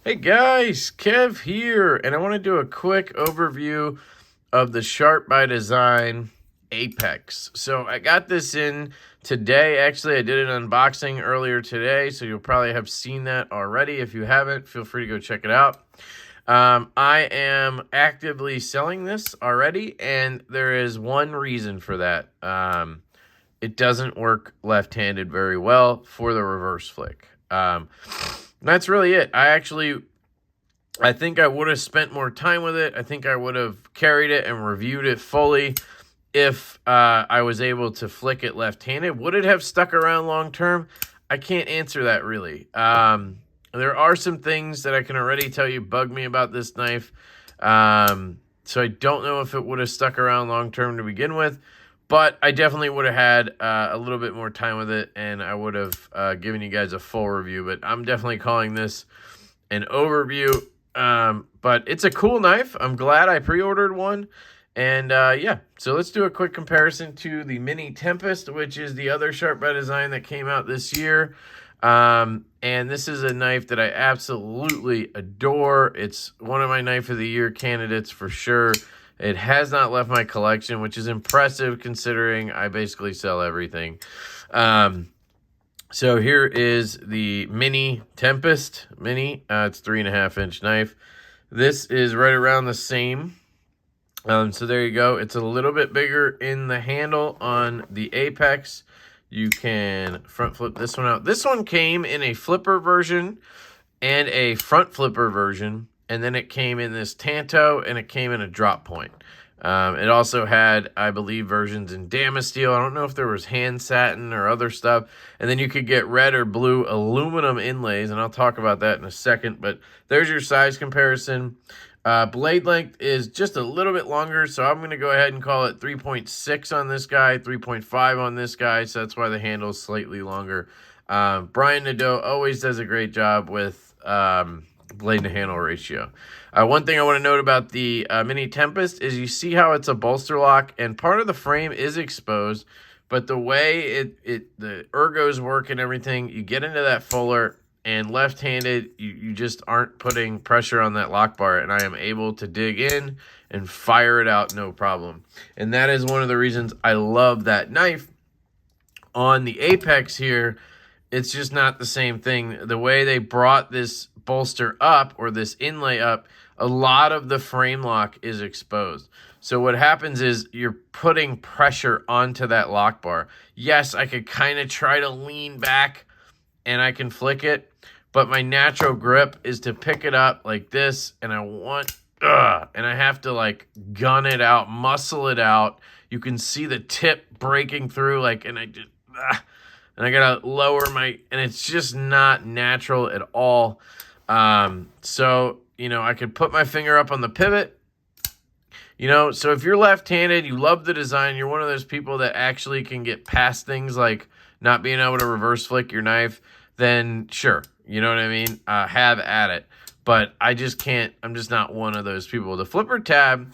Hey guys, Kev here, and I want to do a quick overview of the Sharp by Design Apex. So I got this in today. Actually, I did an unboxing earlier today, so you'll probably have seen that already. If you haven't, feel free to go check it out. I am actively selling this already, and there is one reason for that. It doesn't work left-handed very well for the reverse flick. That's really it. I think I would have spent more time with it. I think I would have carried it and reviewed it fully if I was able to flick it left-handed. Would it have stuck around long-term? I can't answer that really. There are some things that I can already tell you bug me about this knife. So I don't know if it would have stuck around long-term to begin with. But I definitely would have had a little bit more time with it, and I would have given you guys a full review. But I'm definitely calling this an overview. But it's a cool knife. I'm glad I pre-ordered one. And yeah, so let's do a quick comparison to the Mini Tempest, which is the other Sharp by Design that came out this year. And this is a knife that I absolutely adore. It's one of my Knife of the Year candidates for sure. It has not left my collection, which is impressive considering I basically sell everything. So here is the Mini Tempest Mini. It's 3.5-inch knife. This is right around the same. So there you go. It's a little bit bigger in the handle on the Apex. You can front flip this one out. This one came in a flipper version and a front flipper version. And then it came in this Tanto, and it came in a drop point. It also had, I believe, versions in Damasteel. I don't know if there was hand satin or other stuff. And then you could get red or blue aluminum inlays, and I'll talk about that in a second. But there's your size comparison. Blade length is just a little bit longer, so I'm going to go ahead and call it 3.6 on this guy, 3.5 on this guy, so that's why the handle is slightly longer. Brian Nadeau always does a great job with blade to handle ratio. One thing I want to note about the Mini Tempest is you see how it's a bolster lock, and part of the frame is exposed, but the way the ergos work and everything, you get into that fuller, and left-handed, you just aren't putting pressure on that lock bar, and I am able to dig in and fire it out no problem. And that is one of the reasons I love that knife. On the Apex here, it's just not the same thing. The way they brought this bolster up, or this inlay up, a lot of the frame lock is exposed. So what happens is you're putting pressure onto that lock bar. Yes, I could kind of try to lean back and I can flick it, but my natural grip is to pick it up like this, and and I have to like gun it out, muscle it out. You can see the tip breaking through, and I just, and I gotta lower and it's just not natural at all. So, I could put my finger up on the pivot, so if you're left-handed, you love the design, you're one of those people that actually can get past things like not being able to reverse flick your knife, then sure, you know what I mean? Have at it. But I just can't, I'm just not one of those people. The flipper tab,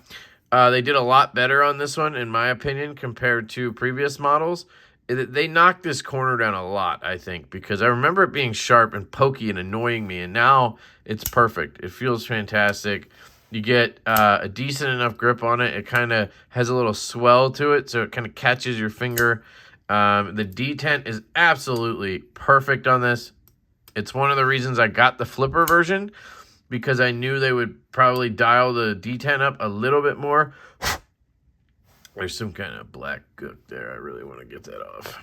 they did a lot better on this one, in my opinion, compared to previous models. They knocked this corner down a lot, I think, because I remember it being sharp and pokey and annoying me, and now it's perfect. It feels fantastic. You get a decent enough grip on it. It kind of has a little swell to it, so it kind of catches your finger. The detent is absolutely perfect on this. It's one of the reasons I got the flipper version, because I knew they would probably dial the detent up a little bit more. There's some kind of black gook there. I really want to get that off.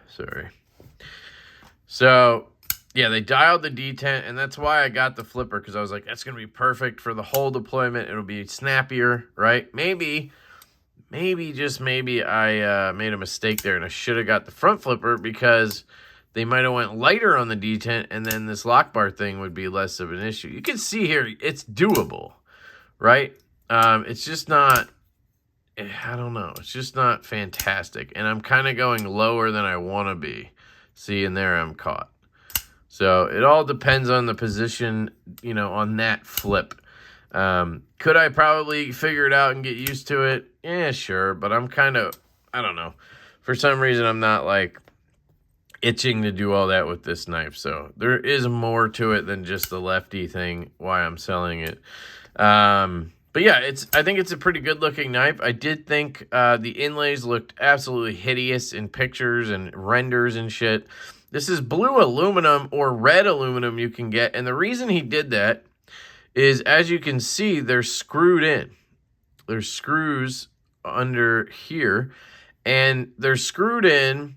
Sorry. So, yeah, they dialed the detent, and that's why I got the flipper, because I was like, that's going to be perfect for the whole deployment. It'll be snappier, right? Maybe, just maybe, I made a mistake there, and I should have got the front flipper, because they might have went lighter on the detent, and then this lock bar thing would be less of an issue. You can see here, it's doable, right? It's just not, I don't know, it's just not fantastic, and I'm kind of going lower than I want to be. See, and there I'm caught. So it all depends on the position, on that flip. Could I probably figure it out and get used to it? Yeah, sure. But I'm kind of, I don't know. for some reason, I'm not like itching to do all that with this knife. So there is more to it than just the lefty thing, why I'm selling it. But yeah, I think it's a pretty good looking knife. I did think the inlays looked absolutely hideous in pictures and renders and shit. This is blue aluminum or red aluminum you can get. And the reason he did that is, as you can see, they're screwed in. There's screws under here, and they're screwed in.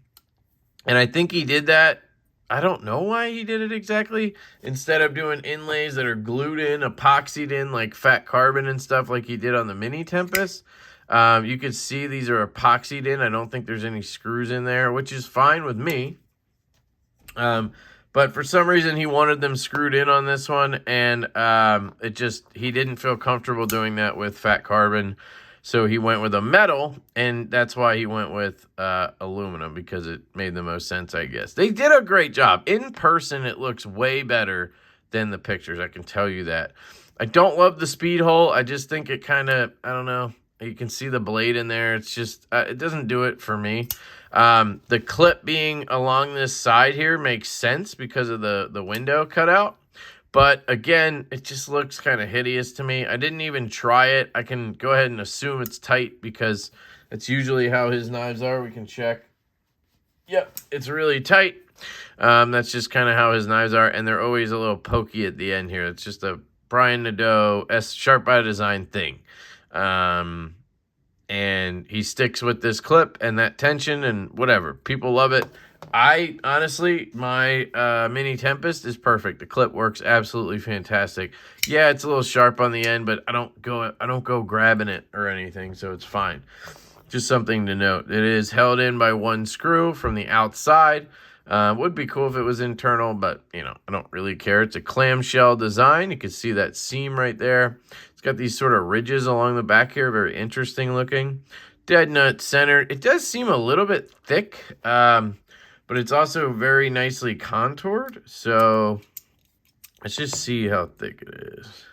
And I think he did that. I don't know why he did it exactly. Instead of doing inlays that are glued in, epoxied in, like fat carbon and stuff like he did on the Mini Tempest. You can see these are epoxied in. I don't think there's any screws in there, which is fine with me. But for some reason, he wanted them screwed in on this one. And he didn't feel comfortable doing that with fat carbon. So he went with a metal, and that's why he went with aluminum, because it made the most sense, I guess. They did a great job. In person, it looks way better than the pictures. I can tell you that. I don't love the speed hole. I just think it kind of, I don't know. You can see the blade in there. It's just, it doesn't do it for me. The clip being along this side here makes sense because of the window cutout. But again, it just looks kind of hideous to me. I didn't even try it. I can go ahead and assume it's tight because that's usually how his knives are. We can check. Yep, it's really tight. That's just kind of how his knives are. And they're always a little pokey at the end here. It's just a Brian Nadeau Sharp by Design thing. And he sticks with this clip and that tension and whatever. People love it. I honestly, my Mini Tempest is perfect. The clip works absolutely fantastic. Yeah, it's a little sharp on the end, but I don't go grabbing it or anything, so it's fine. Just something to note. It is held in by one screw from the outside. Would be cool if it was internal, but you know, I don't really care. It's a clamshell design. You can see that seam right there. It's got these sort of ridges along the back here, very interesting looking. Dead nut centered. It does seem a little bit thick. But it's also very nicely contoured. So let's just see how thick it is.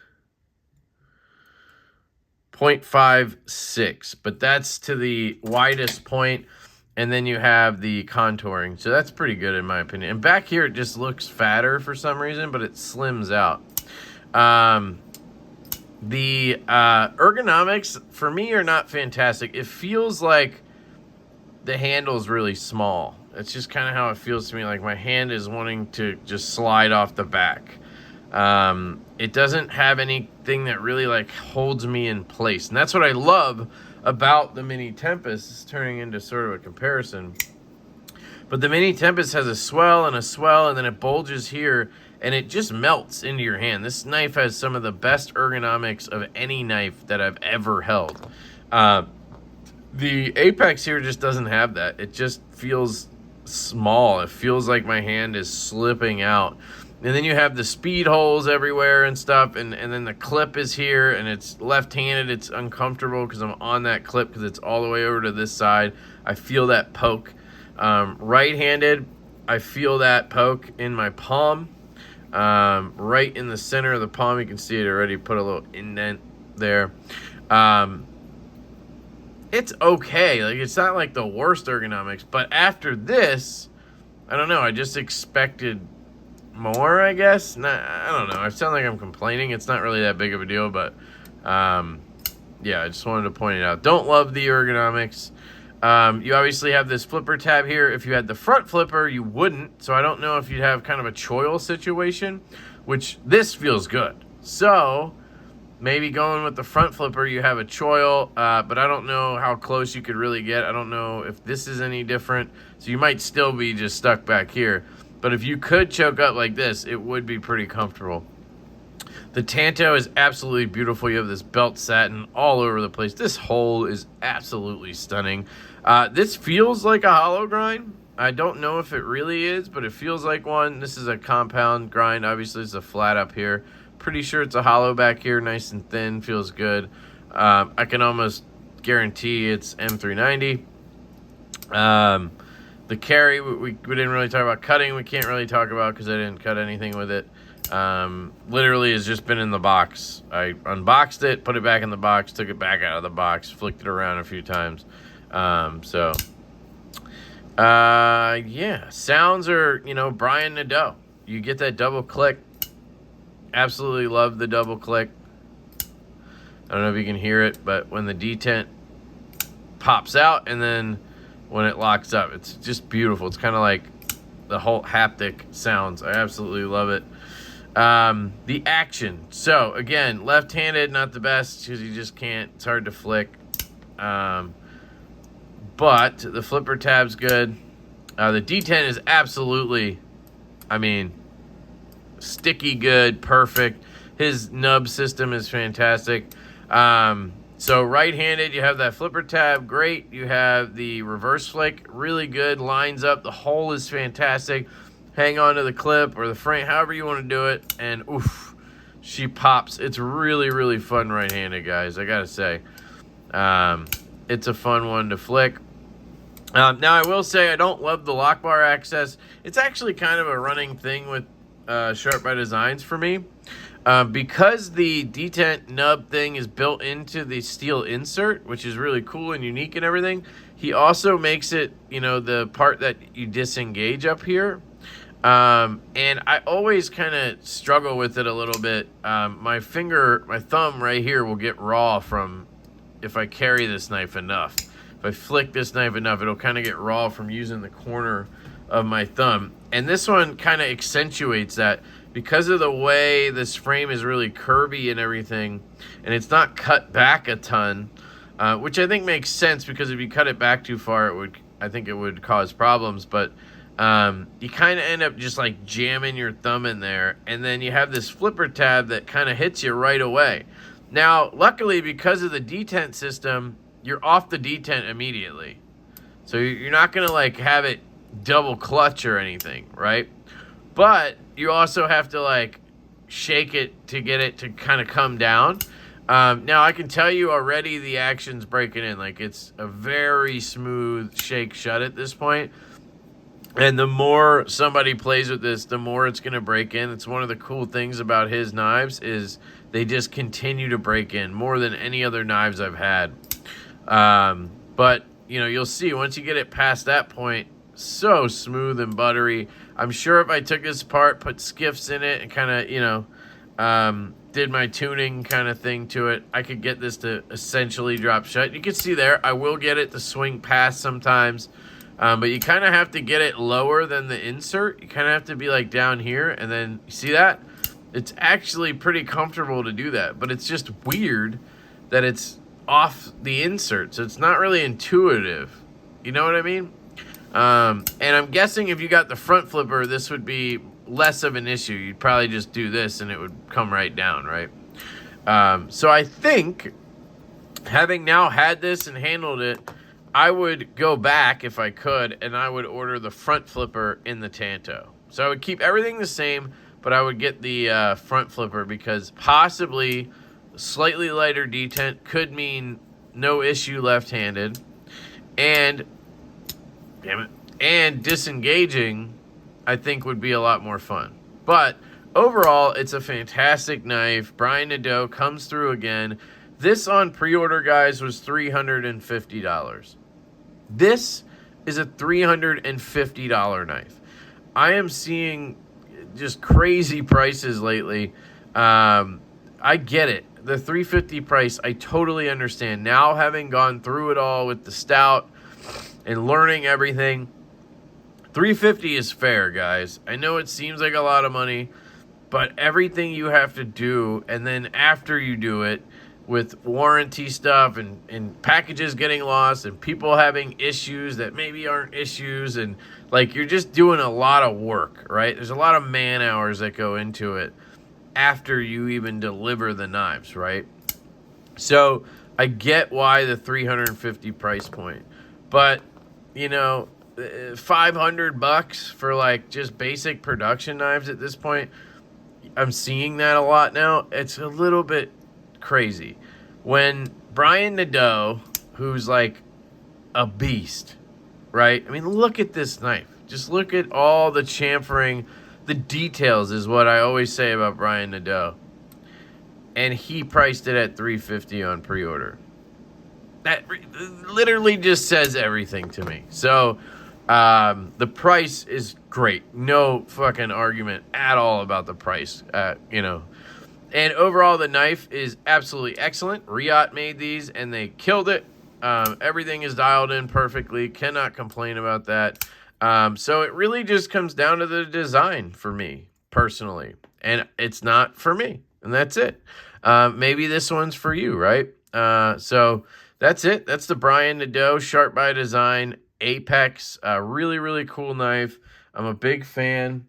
0.56, but that's to the widest point. And then you have the contouring. So that's pretty good in my opinion. And back here, it just looks fatter for some reason, but it slims out. The ergonomics for me are not fantastic. It feels like the handle's really small. It's just kind of how it feels to me. Like my hand is wanting to just slide off the back. It doesn't have anything that really like holds me in place. And that's what I love about the Mini Tempest. It's turning into sort of a comparison. But the Mini Tempest has a swell, and then it bulges here, and it just melts into your hand. This knife has some of the best ergonomics of any knife that I've ever held. The Apex here just doesn't have that. It just feels small. It feels like my hand is slipping out. And then you have the speed holes everywhere and stuff, and then the clip is here, and it's left-handed. It's uncomfortable because I'm on that clip because it's all the way over to this side. I feel that poke. Right-handed, I feel that poke in my palm. Right in the center of the palm, you can see it already put a little indent there. It's okay. Like, it's not like the worst ergonomics, but after this, I don't know. I just expected more, I guess. I don't know. I sound like I'm complaining. It's not really that big of a deal, but yeah, I just wanted to point it out. Don't love the ergonomics. You obviously have this flipper tab here. If you had the front flipper, you wouldn't. So I don't know if you'd have kind of a choil situation, which this feels good. So maybe going with the front flipper, you have a choil, but I don't know how close you could really get. I don't know if this is any different. So you might still be just stuck back here. But if you could choke up like this, it would be pretty comfortable. The Tanto is absolutely beautiful. You have this belt satin all over the place. This hole is absolutely stunning. This feels like a hollow grind. I don't know if it really is, but it feels like one. This is a compound grind. Obviously, it's a flat up here. Pretty sure it's a hollow back here, nice and thin, feels good. I can almost guarantee it's M390. The carry, we didn't really talk about cutting. We can't really talk about because I didn't cut anything with it. Literally has just been in the box. I unboxed it, put it back in the box, took it back out of the box, flicked it around a few times. So Yeah, sounds are, you know, Brian Nadeau. You get that double click. Absolutely love the double click. I don't know if you can hear it, but when the detent pops out and then when it locks up, it's just beautiful. It's kind of like the whole haptic sounds. I absolutely love it. The action. So again, left-handed, not the best because you just can't. It's hard to flick. But the flipper tab's good. The D10 is absolutely, I mean, sticky good, perfect. His nub system is fantastic. So right-handed, you have that flipper tab, great. You have the reverse flick, really good, lines up. The hole is fantastic. Hang on to the clip or the frame, however you want to do it, and oof, she pops. It's really, really fun right-handed, guys, I gotta say. It's a fun one to flick. Now, I will say I don't love the lock bar access. It's actually kind of a running thing with Sharp by Designs for me. Because the detent nub thing is built into the steel insert, which is really cool and unique and everything, he also makes it, you know, the part that you disengage up here. And I always kind of struggle with it a little bit. My thumb right here will get raw from if I carry this knife enough. If I flick this knife enough, it'll kind of get raw from using the corner of my thumb. And this one kind of accentuates that because of the way this frame is really curvy and everything, and it's not cut back a ton, which I think makes sense because if you cut it back too far, I think it would cause problems. But you kind of end up just like jamming your thumb in there, and then you have this flipper tab that kind of hits you right away. Now, luckily, because of the detent system, you're off the detent immediately. So you're not going to like have it double clutch or anything, right? But you also have to like shake it to get it to kind of come down. Now I can tell you already the action's breaking in. Like it's a very smooth shake shut at this point. And the more somebody plays with this, the more it's going to break in. It's one of the cool things about his knives is they just continue to break in more than any other knives I've had. But, you know, you'll see once you get it past that point, so smooth and buttery. I'm sure if I took this apart, put skiffs in it and kind of, you know, did my tuning kind of thing to it, I could get this to essentially drop shut. You can see there, I will get it to swing past sometimes. But you kind of have to get it lower than the insert. You kind of have to be like down here. And then, you see that? It's actually pretty comfortable to do that. But it's just weird that it's off the insert. So it's not really intuitive. You know what I mean? And I'm guessing if you got the front flipper, this would be less of an issue. You'd probably just do this and it would come right down, right? So I think, having now had this and handled it, I would go back if I could, and I would order the front flipper in the Tanto. So I would keep everything the same, but I would get the front flipper because possibly slightly lighter detent could mean no issue left-handed, and disengaging I think would be a lot more fun. But overall, it's a fantastic knife. Brian Nadeau comes through again. This on pre-order, guys, was $350. This is a $350 knife. I am seeing just crazy prices lately. I get it. The $350 price, I totally understand. Now, having gone through it all with the stout and learning everything, $350 is fair, guys. I know it seems like a lot of money, but everything you have to do, and then after you do it, with warranty stuff and packages getting lost and people having issues that maybe aren't issues, and like you're just doing a lot of work, right? There's a lot of man hours that go into it after you even deliver the knives, right? So I get why the $350 price point, but you know, $500 for like just basic production knives at this point, I'm seeing that a lot now. It's a little bit crazy. When Brian Nadeau, who's like a beast, right? I mean, look at this knife. Just look at all the chamfering. The details is what I always say about Brian Nadeau. And he priced it at $350 on pre-order. That literally just says everything to me. So The price is great. No fucking argument at all about the price. You know, and overall, the knife is absolutely excellent. Riot made these, and they killed it. Everything is dialed in perfectly. Cannot complain about that. So it really just comes down to the design for me, personally. And it's not for me. And that's it. Maybe this one's for you, right? So that's it. That's the Brian Nadeau Sharp by Design Apex. Really, really cool knife. I'm a big fan.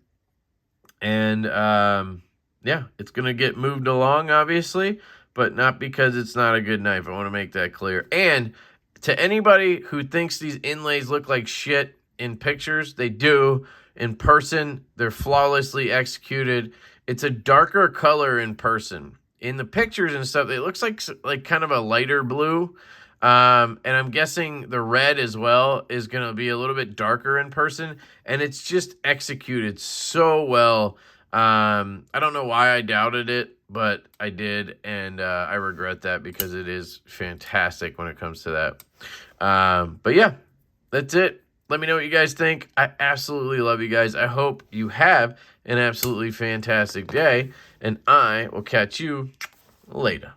And yeah, it's going to get moved along, obviously, but not because it's not a good knife. I want to make that clear. And to anybody who thinks these inlays look like shit in pictures, they do. In person, they're flawlessly executed. It's a darker color in person. In the pictures and stuff, it looks like kind of a lighter blue. And I'm guessing the red as well is going to be a little bit darker in person. And it's just executed so well. I don't know why I doubted it, but I did. And I regret that because it is fantastic when it comes to that. But yeah, that's it. Let me know what you guys think. I absolutely love you guys. I hope you have an absolutely fantastic day. And I will catch you later.